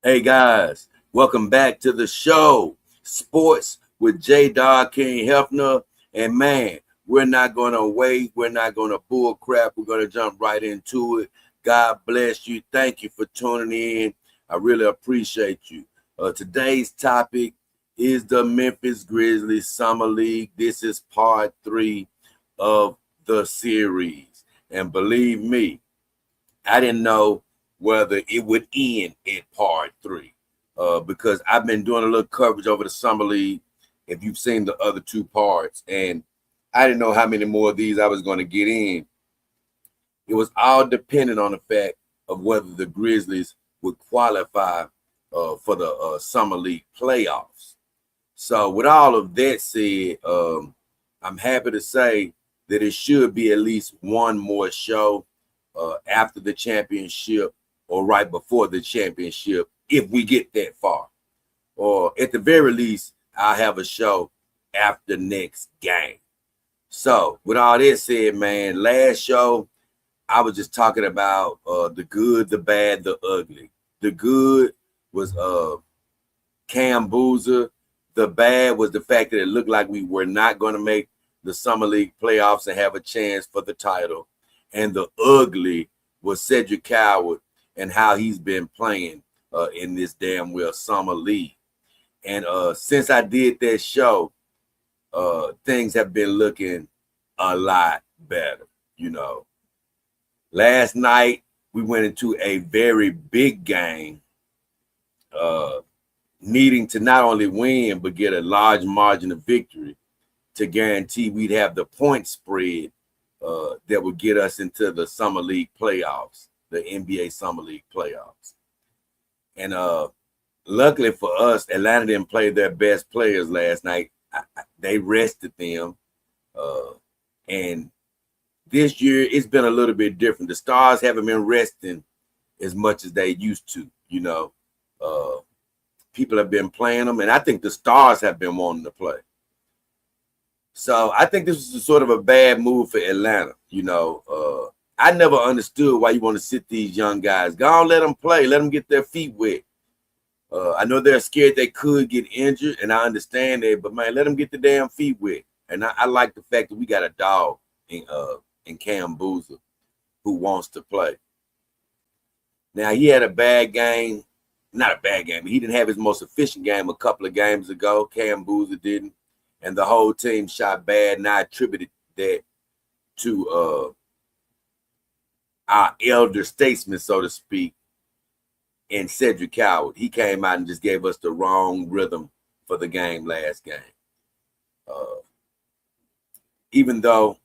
Hey guys, welcome back to the show, Sports with J. Dog King Hefner. And man, we're not gonna wait, we're not gonna bull crap, we're gonna jump right into it. God bless you. Thank you for tuning in. I really appreciate you. Today's topic is the Memphis Grizzlies Summer League. This is part three of the series. And believe me, I didn't know whether it would end at part three because I've been doing a little coverage over the summer league. If you've seen the other two parts, and I didn't know how many more of these I was going to get in. It was all dependent on the fact of whether the Grizzlies would qualify for the summer league playoffs. So, with all of that said, I'm happy to say that it should be at least one more show after the championship or right before the championship if we get that far. Or at the very least, I'll have a show after next game. So, with all that said, man, last show, I was just talking about the good, the bad, the ugly. The good was Cam Boozer. The bad was the fact that it looked like we were not going to make the Summer League playoffs and have a chance for the title. And the ugly was Cedric Coward and how he's been playing in this damn well Summer League. And since I did that show, things have been looking a lot better. You know, last night we went into a very big game, needing to not only win but get a large margin of victory to guarantee we'd have the point spread that would get us into the Summer League playoffs, the NBA Summer League playoffs. And luckily for us, Atlanta didn't play their best players last night. They rested them. And this year, it's been a little bit different. The Stars haven't been resting as much as they used to, you know. People have been playing them, and I think the Stars have been wanting to play. So I think this was sort of a bad move for Atlanta. You know, I never understood why you want to sit these young guys. Go on, let them play. Let them get their feet wet. I know they're scared they could get injured, and I understand that. But man, let them get the damn feet wet. And I like the fact that we got a dog in Cam Boozer who wants to play. Now he had a bad game, not a bad game. He didn't have his most efficient game a couple of games ago. Cam Boozer didn't, and the whole team shot bad. And I attributed that to our elder statesman, so to speak, and Cedric Coward. He came out and just gave us the wrong rhythm for the game last game. Even though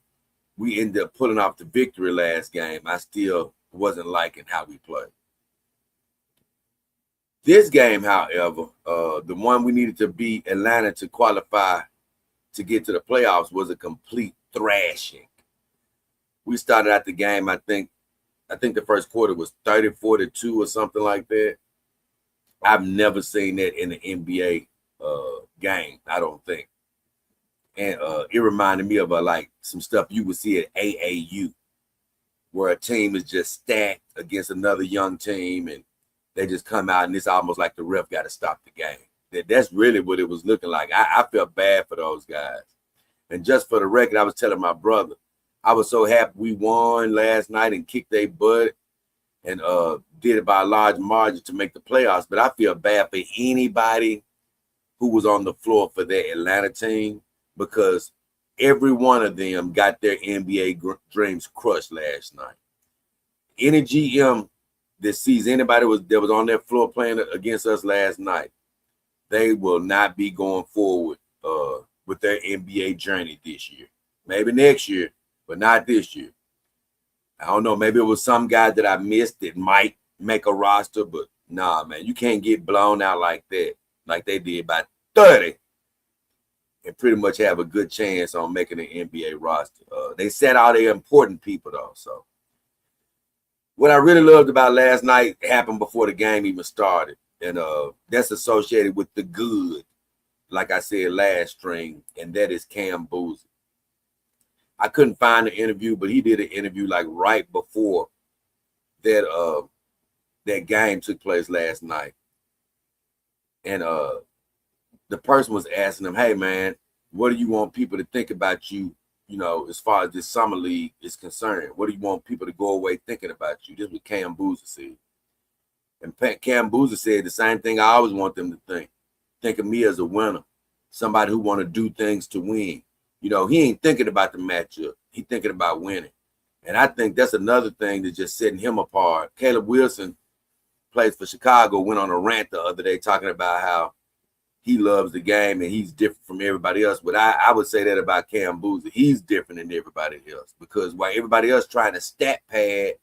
we ended up pulling off the victory last game, I still wasn't liking how we played. This game, however, the one we needed to beat Atlanta to qualify to get to the playoffs was a complete thrashing. We started out the game, I think the first quarter was 30-42 or something like that. I've never seen that in an NBA game, I don't think. And it reminded me of like some stuff you would see at AAU, where a team is just stacked against another young team, and they just come out, and it's almost like the ref got to stop the game. That's really what it was looking like. I felt bad for those guys. And just for the record, I was telling my brother, I was so happy we won last night and kicked their butt and did it by a large margin to make the playoffs. But I feel bad for anybody who was on the floor for that Atlanta team, because every one of them got their NBA dreams crushed last night. Any GM that sees anybody that was on that floor playing against us last night, they will not be going forward with their NBA journey this year. Maybe next year, but not this year. I don't know. Maybe it was some guy that I missed that might make a roster, but nah, man, you can't get blown out like that, like they did by 30, and pretty much have a good chance on making an NBA roster. They set out their important people, though. So what I really loved about last night happened before the game even started, and that's associated with the good, like I said last string, and that is Cam Boozer. I couldn't find the interview, but he did an interview like right before that that game took place last night. And the person was asking him, hey man, what do you want people to think about you, you know, as far as this summer league is concerned? What do you want people to go away thinking about you? This is what Cam Boozer said. And Cam Boozer said the same thing I always want them to think. Think of me as a winner, somebody who want to do things to win. You know, he ain't thinking about the matchup. He thinking about winning. And I think that's another thing that's just setting him apart. Caleb Wilson plays for Chicago, went on a rant the other day talking about how he loves the game and he's different from everybody else. But I would say that about Cam Boozer. He's different than everybody else, because while everybody else trying to stat pad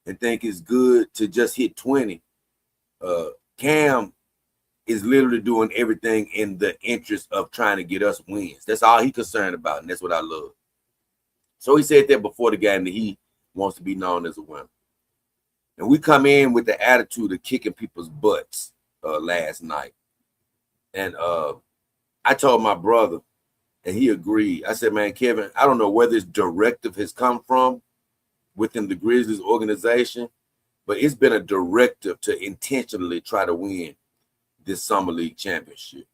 and think it's good to just hit 20, Cam is literally doing everything in the interest of trying to get us wins. That's all he's concerned about, and that's what I love. So he said that before the game that he wants to be known as a winner. And we come in with the attitude of kicking people's butts last night. And I told my brother, and he agreed. I said, man, Kevin, I don't know where this directive has come from within the Grizzlies organization, but it's been a directive to intentionally try to win this Summer League championship.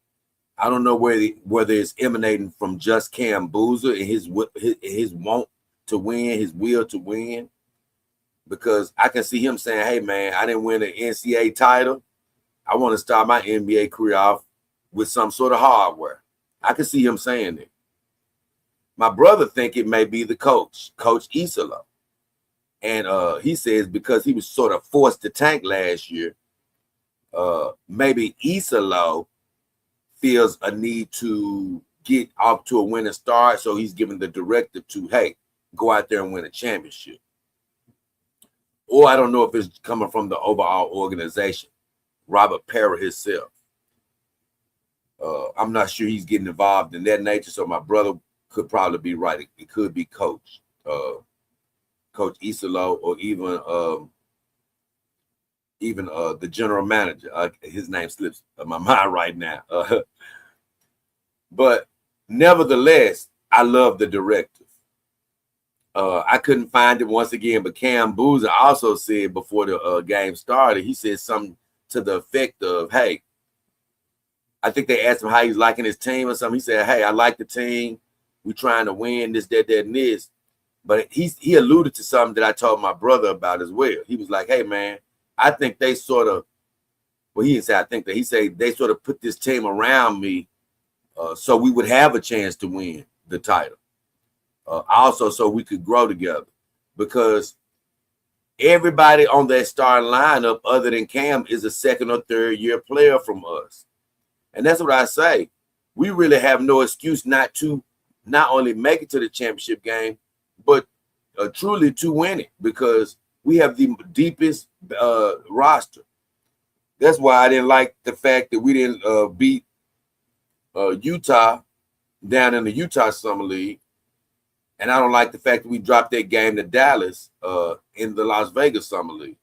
I don't know whether it's emanating from just Cam Boozer and his want to win, his will to win, because I can see him saying, hey, man, I didn't win an NCAA title. I want to start my NBA career off with some sort of hardware. I can see him saying it. My brother think it may be the coach, Coach Isolo. And he says because he was sort of forced to tank last year, maybe Isolo feels a need to get off to a winning start, so he's given the directive to, hey, go out there and win a championship. Or I don't know if it's coming from the overall organization, Robert Parra himself. I'm not sure he's getting involved in that nature, so my brother could probably be right. It could be Coach Isolo, or even the general manager. His name slips my mind right now. But nevertheless, I love the directive. I couldn't find it once again, but Cam Boozer also said before the game started, he said something to the effect of, hey, I think they asked him how he's liking his team or something. He said, hey, I like the team. We're trying to win this, that, and this. But he alluded to something that I told my brother about as well. He was like, hey, man, I think they sort of, well, he didn't say I think that. He said they sort of put this team around me so we would have a chance to win the title. Also so we could grow together. Because everybody on that starting lineup other than Cam is a second or third year player from us. And that's what I say. We really have no excuse not to not only make it to the championship game, but truly to win it, because we have the deepest roster. That's why I didn't like the fact that we didn't beat Utah down in the Utah Summer League. And I don't like the fact that we dropped that game to Dallas in the Las Vegas Summer League.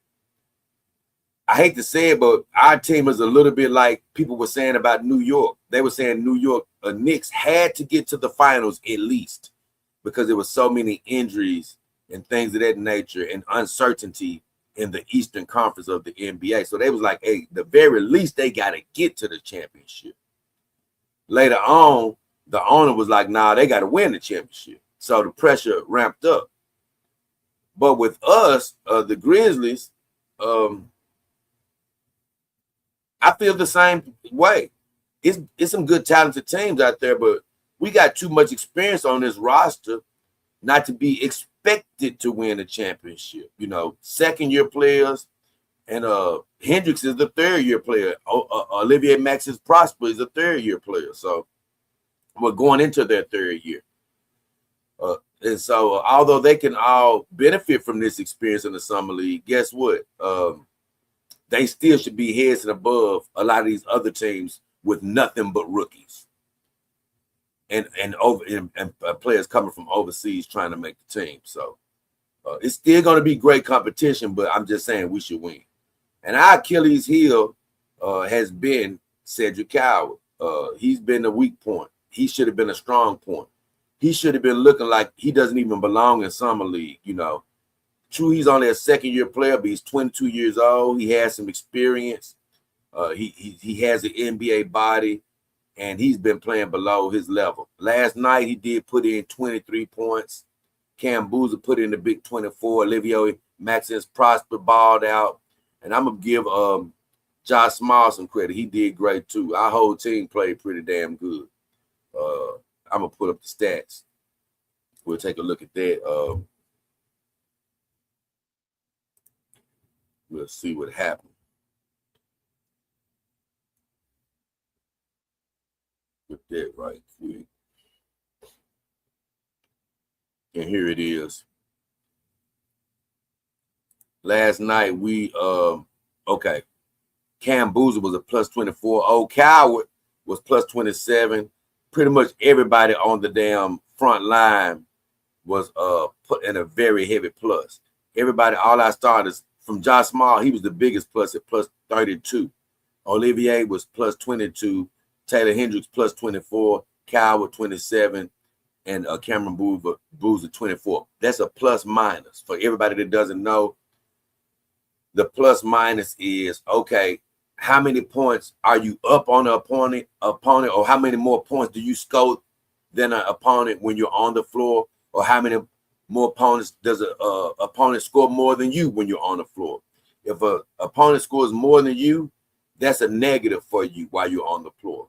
I hate to say it, but our team is a little bit like people were saying about New York. They were saying New York Knicks had to get to the finals at least because there were so many injuries and things of that nature and uncertainty in the Eastern Conference of the NBA. So they was like, hey, the very least they got to get to the championship. Later on, the owner was like, nah, they got to win the championship. So the pressure ramped up. But with us, the Grizzlies, I feel the same way. It's some good talented teams out there, but we got too much experience on this roster not to be expected to win a championship. You know, second-year players, and Hendricks is the third-year player. Olivier Maxis Prosper is a third-year player. So we're going into their third year. And so although they can all benefit from this experience in the Summer League, guess what? They still should be heads and above a lot of these other teams with nothing but rookies and players coming from overseas trying to make the team. So it's still going to be great competition, but I'm just saying we should win. And our Achilles heel has been Cedric Coward. He's been the weak point. He should have been a strong point. He should have been looking like he doesn't even belong in Summer League, you know. True, he's only a second-year player, but he's 22 years old. He has some experience. He has an NBA body, and he's been playing below his level. Last night he did put in 23 points. Cam Boozer put in the big 24. Olivier Maxence Prosper balled out, and I'm gonna give Josh Small some credit. He did great too. Our whole team played pretty damn good. I'm gonna put up the stats. We'll take a look at that. We'll see what happened. Put that right quick. And here it is. Last night we okay. Cam Boozer was a plus 24. Old Coward was plus 27. Pretty much everybody on the damn front line was put in a very heavy plus. Everybody, all our starters, from Josh Small, he was the biggest plus at plus 32. Olivier was plus 22. Taylor Hendricks plus 24. Coward 27. And Cameron Boozer 24. That's a plus minus. For everybody that doesn't know, the plus minus is, okay, how many points are you up on the opponent, or how many more points do you score than an opponent when you're on the floor, or how many more opponents does an opponent score more than you when you're on the floor? If an opponent scores more than you, that's a negative for you while you're on the floor.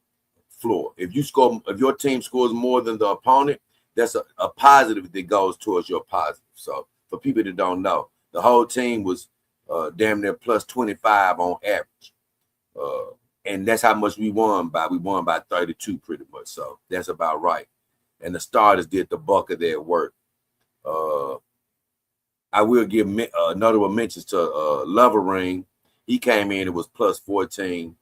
If your team scores more than the opponent, that's a positive that goes towards your positive. So for people that don't know, the whole team was damn near plus 25 on average. And that's how much we won by. We won by 32 pretty much. So that's about right. And the starters did the bulk of their work. I will give notable mentions to Lovering. He came in, it was plus 14.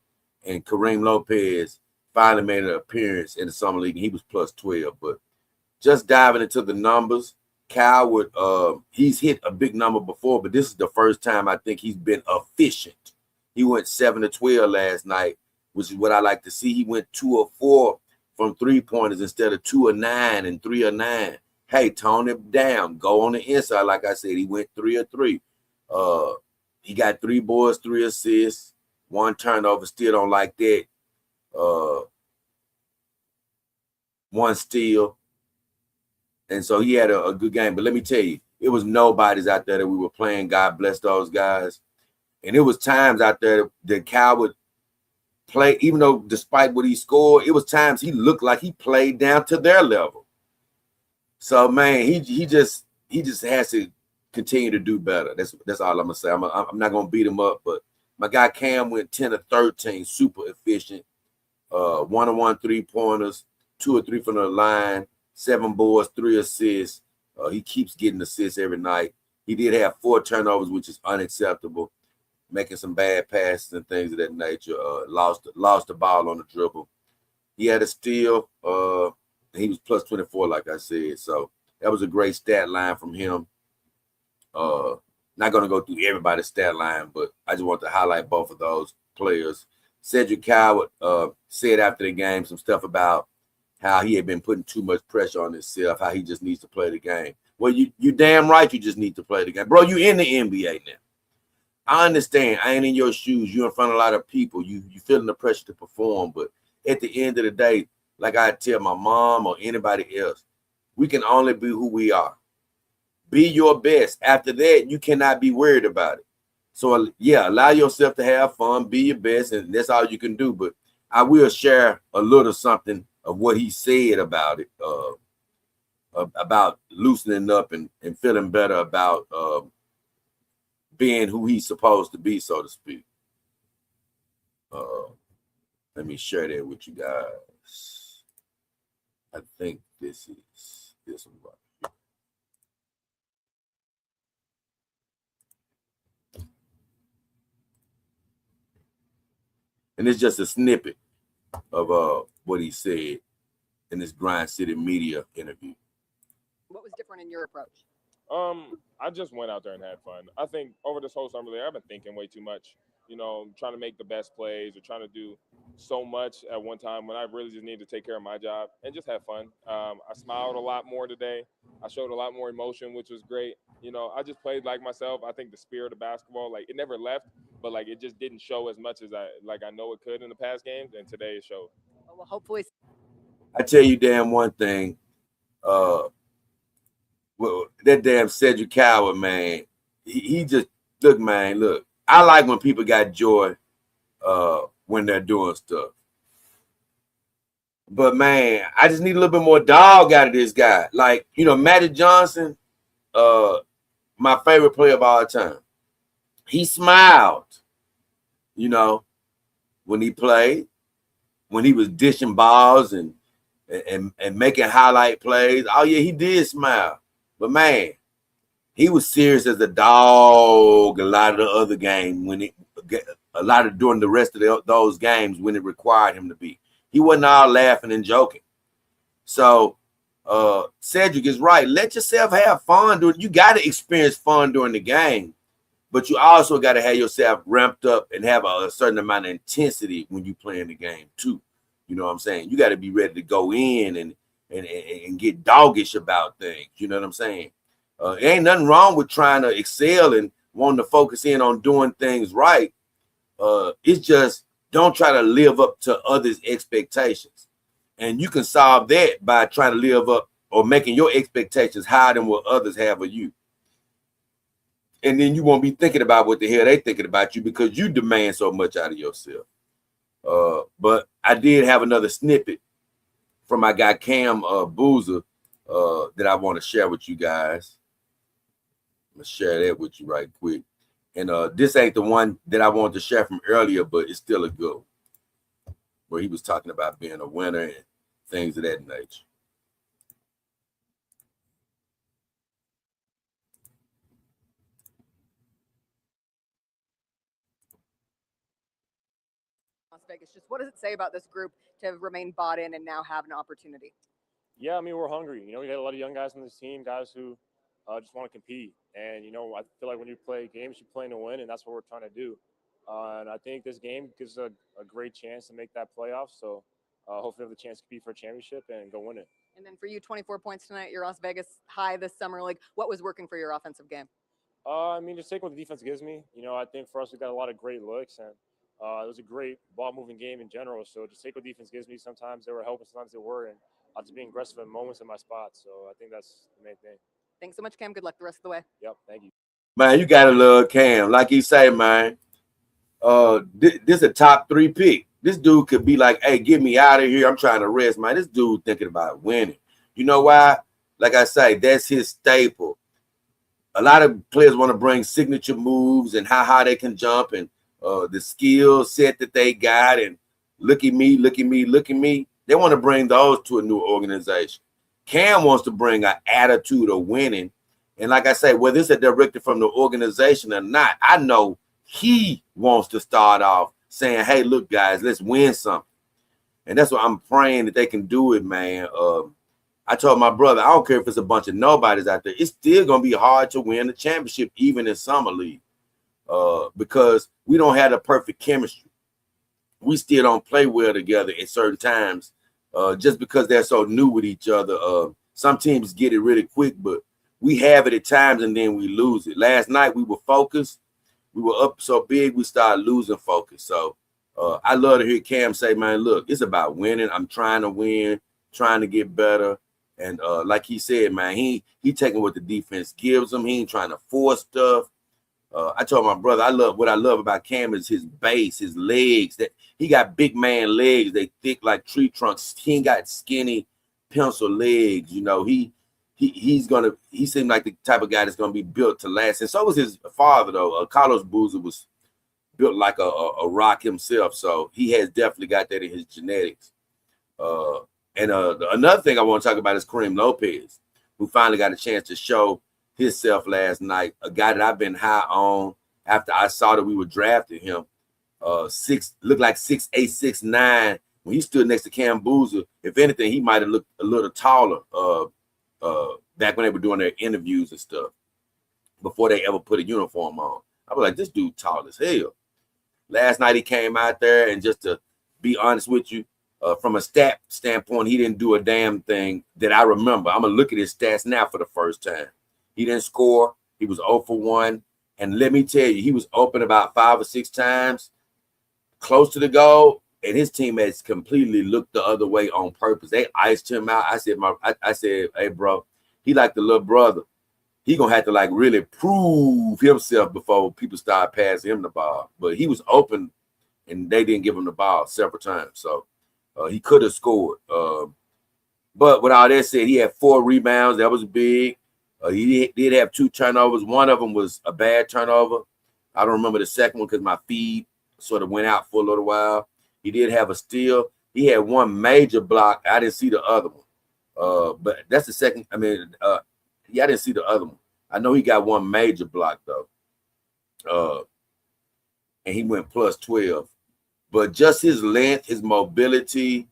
And Kareem Lopez finally made an appearance in the summer league. And he was plus 12. But just diving into the numbers, Coward, he's hit a big number before, but this is the first time I think he's been efficient. He went 7-12 last night, which is what I like to see. He went 2 of 4 from 3-pointers instead of 2 of 9 and 3 of 9. Hey, tone it down. Go on the inside. Like I said, he went 3 of 3. He got 3 boards, 3 assists, 1 turnover. Still don't like that. 1 steal. And so he had a good game. But let me tell you, it was nobodies out there that we were playing. God bless those guys. And it was times out there that Cal would play, even though despite what he scored, it was times he looked like he played down to their level. So, man, he just has to continue to do better. That's all I'm gonna say. I'm not gonna beat him up, but my guy Cam went 10 of 13, super efficient. 1-on-1 3-pointers, 2 or 3 from the line, 7 boards, 3 assists. He keeps getting assists every night. He did have 4 turnovers, which is unacceptable. Making some bad passes and things of that nature. Lost the ball on the dribble. He had a steal. He was plus 24, like I said. So that was a great stat line from him. Not going to go through everybody's stat line, but I just want to highlight both of those players. Cedric Coward said after the game some stuff about how he had been putting too much pressure on himself, how he just needs to play the game. Well, you damn right you just need to play the game. Bro, you in the NBA now. I understand. I ain't in your shoes. You're in front of a lot of people. You feeling the pressure to perform. But at the end of the day, like I tell my mom or anybody else, we can only be who we are. Be your best. After that, you cannot be worried about it. So, yeah, allow yourself to have fun. Be your best, and that's all you can do. But I will share a little something of what he said about it, about loosening up and feeling better about being who he's supposed to be, so to speak. Let me share that with you guys. I think this is this one right here. And it's just a snippet of what he said in this Grind City Media interview. What was different in your approach? I just went out there and had fun. I think over this whole summer league, I've been thinking way too much. Trying to make the best plays or trying to do so much at one time when I really just need to take care of my job and just have fun. I smiled a lot more today. I showed a lot more emotion, which was great. I just played like myself. I think the spirit of basketball, like it never left. but like it just didn't show as much as I know it could in the past games, and today it showed. Well, hopefully. I tell you, damn one thing. Well, that damn Cedric Coward, man. He just look, man. Look, I like when people got joy when they're doing stuff. But man, I just need a little bit more dog out of this guy. Like, Magic Johnson, my favorite player of all time. He smiled, when he played, when he was dishing balls and making highlight plays. Oh yeah, he did smile. But man, he was serious as a dog a lot of the other game during the rest of those games when it required him to be. He wasn't all laughing and joking. So Cedric is right. Let yourself have fun. You got to experience fun during the game, but you also got to have yourself ramped up and have a certain amount of intensity when you play in the game too. You know what I'm saying? You got to be ready to go in and get doggish about things. You know what I'm saying? Ain't nothing wrong with trying to excel and wanting to focus in on doing things right. It's just don't try to live up to others' expectations. And you can solve that by trying to live up or making your expectations higher than what others have of you. And then you won't be thinking about what the hell they thinking about you because you demand so much out of yourself. But I did have another snippet from my guy Cam Boozer that I want to share with you guys. I'm going to share that with you right quick. And this ain't the one that I wanted to share from earlier, but it's still a good one, where he was talking about being a winner and things of that nature. Las Vegas. Just what does it say about this group to remain bought in and now have an opportunity? Yeah, I mean, we're hungry. We got a lot of young guys on this team, guys who just want to compete. And, I feel like when you play games, you're playing to win, and that's what we're trying to do. And I think this game gives a great chance to make that playoff. So hopefully we have the chance to compete for a championship and go win it. And then for you, 24 points tonight, your Las Vegas high this summer. Like, what was working for your offensive game? I mean, just taking what the defense gives me. I think for us, we got a lot of great looks, and it was a great ball-moving game in general. So just take what defense gives me. Sometimes they were helping, sometimes they were, and I'll just be aggressive in moments in my spots. So I think that's the main thing. Thanks so much, Cam. Good luck the rest of the way. Yep, thank you. Man, you got to love Cam. Like he say, man, this a top 3 pick. This dude could be like, hey, get me out of here. I'm trying to rest, man. This dude thinking about winning. You know why? Like I say, that's his staple. A lot of players want to bring signature moves and how high they can jump and the skill set that they got and look at me, look at me, look at me. They want to bring those to a new organization. Cam wants to bring an attitude of winning. And like I say, whether it's a directive from the organization or not, I know he wants to start off saying, hey, look, guys, let's win something. And that's what I'm praying that they can do it, man. I told my brother, I don't care if it's a bunch of nobodies out there. It's still going to be hard to win the championship, even in summer league, because we don't have the perfect chemistry. We still don't play well together at certain times just because they're so new with each other. Some teams get it really quick, but we have it at times and then we lose it. Last night, we were focused. We were up so big, we started losing focus. So I love to hear Cam say, man, look, it's about winning. I'm trying to win, trying to get better. And like he said, man, he taking what the defense gives him. He ain't trying to force stuff. I told my brother, what I love about Cam is his base, his legs. That he got big man legs. They thick like tree trunks. He ain't got skinny pencil legs. He seemed like the type of guy that's gonna be built to last. And so was his father, though. Carlos Boozer was built like a rock himself. So he has definitely got that in his genetics. And another thing I want to talk about is Kareem Lopez, who finally got a chance to show himself last night. A guy that I've been high on after I saw that we were drafting him. Looked like 6'8", 6'9". When he stood next to Cam Boozer, if anything, he might have looked a little taller back when they were doing their interviews and stuff before they ever put a uniform on. I was like, this dude tall as hell. Last night he came out there, and just to be honest with you, from a stat standpoint, he didn't do a damn thing that I remember. I'm going to look at his stats now for the first time. He didn't score. He was 0 for 1, And let me tell you, he was open about 5 or 6 times, close to the goal, and his teammates completely looked the other way on purpose. They iced him out. I said, hey, bro, he like the little brother. He gonna have to like really prove himself before people start passing him the ball. But he was open, and they didn't give him the ball several times, so he could have scored. But with all that said, he had 4 rebounds. That was big. He did have 2 turnovers. One of them was a bad turnover. I don't remember the second one because my feed sort of went out for a little while. He did have a steal. He had 1 major block. I didn't see the other one. But that's the second. I didn't see the other one. I know he got 1 major block, though. And he went plus 12. But just his length, his mobility,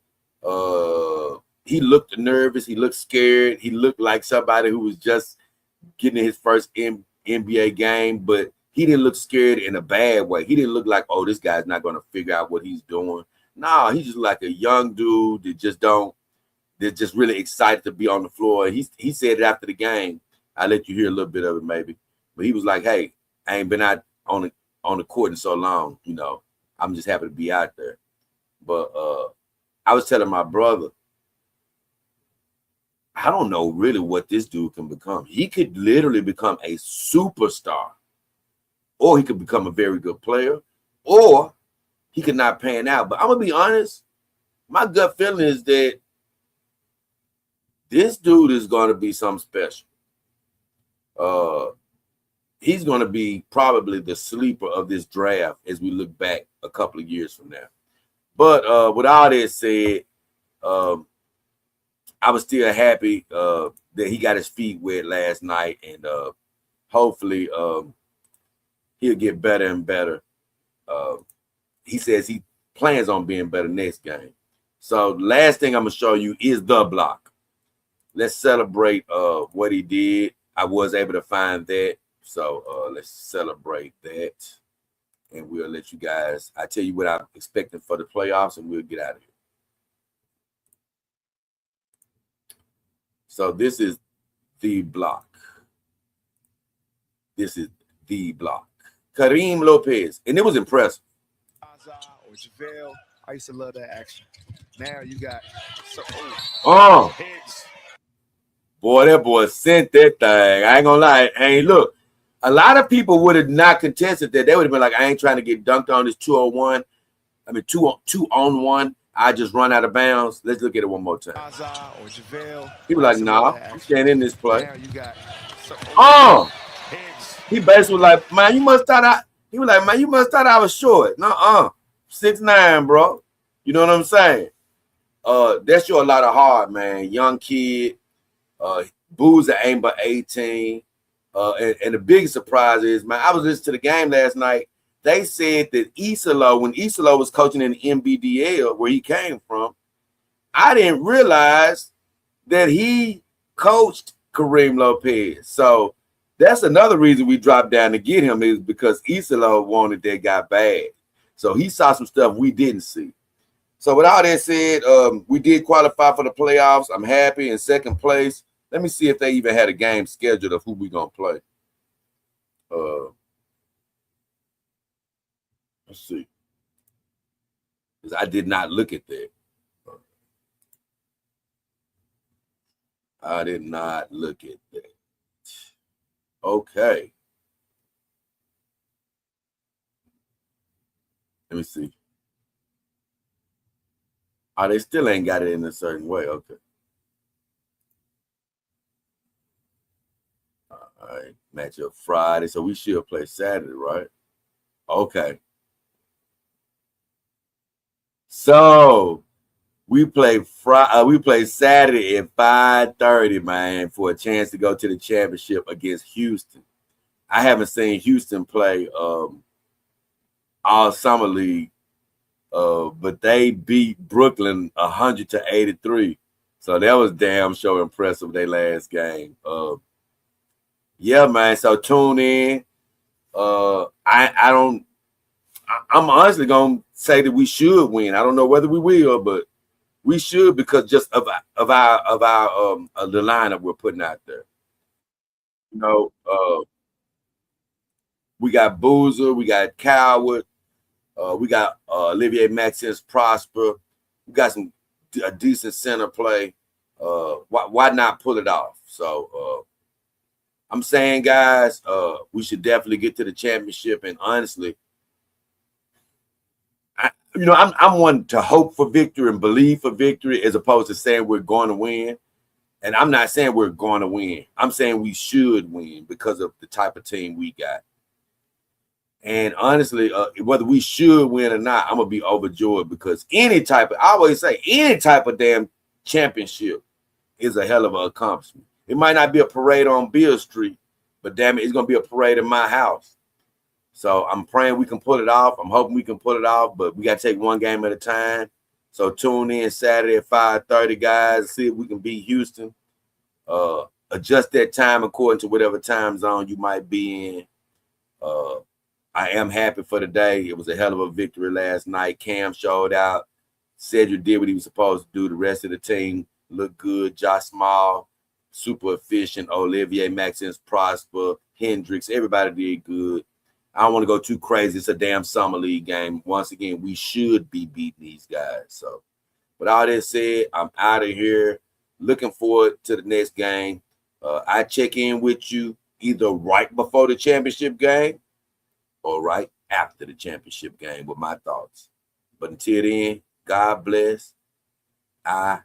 he looked nervous. He looked scared. He looked like somebody who was just getting his first NBA game, but he didn't look scared in a bad way. He didn't look like, oh, this guy's not going to figure out what he's doing. No, he's just like a young dude that's just really excited to be on the floor. He said it after the game. I'll let you hear a little bit of it maybe. But he was like, hey, I ain't been out on the court in so long, you know. I'm just happy to be out there. But I was telling my brother, I don't know really what this dude can become. He could literally become a superstar, or he could become a very good player, or he could not pan out. But I'm going to be honest, my gut feeling is that this dude is going to be something special. He's going to be probably the sleeper of this draft as we look back a couple of years from now. But with all that said, I was still happy that he got his feet wet last night, and hopefully he'll get better and better. He says he plans on being better next game. So the last thing I'm going to show you is the block. Let's celebrate what he did. I was able to find that. So let's celebrate that. And we'll let you guys, I tell you what I'm expecting for the playoffs, and we'll get out of here. So this is the block. This is the block. Kareem Lopez. And it was impressive. Or JaVale. I used to love that action. Now you got Boy, that boy sent that thing. I ain't gonna lie. Hey, look, a lot of people would have not contested that. They would have been like, I ain't trying to get dunked on this 2-on-1. I mean, 2-on-1. I just run out of bounds. Let's look at it one more time. or JaVale. He was like, nah, I'm staying in this play. Now you got he basically was like, man, you must thought he was like, man, you must thought I was short. Nuh-uh. 6'9", bro. You know what I'm saying? That show a lot of heart, man. Young kid. Boozer aimed by 18. And the biggest surprise is, man, I was listening to the game last night. They said that when Isolo was coaching in the NBDL, where he came from, I didn't realize that he coached Kareem Lopez. So that's another reason we dropped down to get him, is because Isolo wanted that guy bad. So he saw some stuff we didn't see. So with all that said, we did qualify for the playoffs. I'm happy. In second place. Let me see if they even had a game scheduled of who we're going to play. Let's see. Because I did not look at that. I did not look at that. Okay. Let me see. Oh, they still ain't got it in a certain way. Okay. All right. Matchup Friday. So we should play Saturday, right? Okay. So we play Saturday at 5:30, man, for a chance to go to the championship against Houston. I haven't seen Houston play all summer league, but they beat Brooklyn 100-83. So that was damn sure impressive, their last game. Yeah, man. So tune in. I'm honestly gonna say that we should win. I don't know whether we will, but we should, because just of our the lineup we're putting out there. You know, We got Boozer, we got Coward, we got Olivier Maxence Prosper. We got a decent center play. Why not pull it off? So I'm saying, guys, we should definitely get to the championship. And honestly, I'm one to hope for victory and believe for victory as opposed to saying we're going to win. And I'm not saying we're going to win. I'm saying we should win because of the type of team we got. And honestly, whether we should win or not, I'm going to be overjoyed because I always say, any type of damn championship is a hell of an accomplishment. It might not be a parade on Beale Street, but damn it, it's going to be a parade in my house. So I'm praying we can pull it off. I'm hoping we can pull it off, but we got to take one game at a time. So tune in Saturday at 5:30, guys. See if we can beat Houston. Adjust that time according to whatever time zone you might be in. I am happy for the day. It was a hell of a victory last night. Cam showed out. Cedric did what he was supposed to do. The rest of the team looked good. Josh Small, super efficient. Olivier Maxence Prosper, Hendricks, everybody did good. I don't want to go too crazy. It's a damn summer league game. Once again, we should be beating these guys. So, with all that said, I'm out of here. Looking forward to the next game. I check in with you either right before the championship game or right after the championship game with my thoughts. But until then, God bless. Not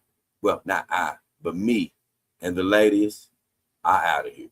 I, but me and the ladies are out of here.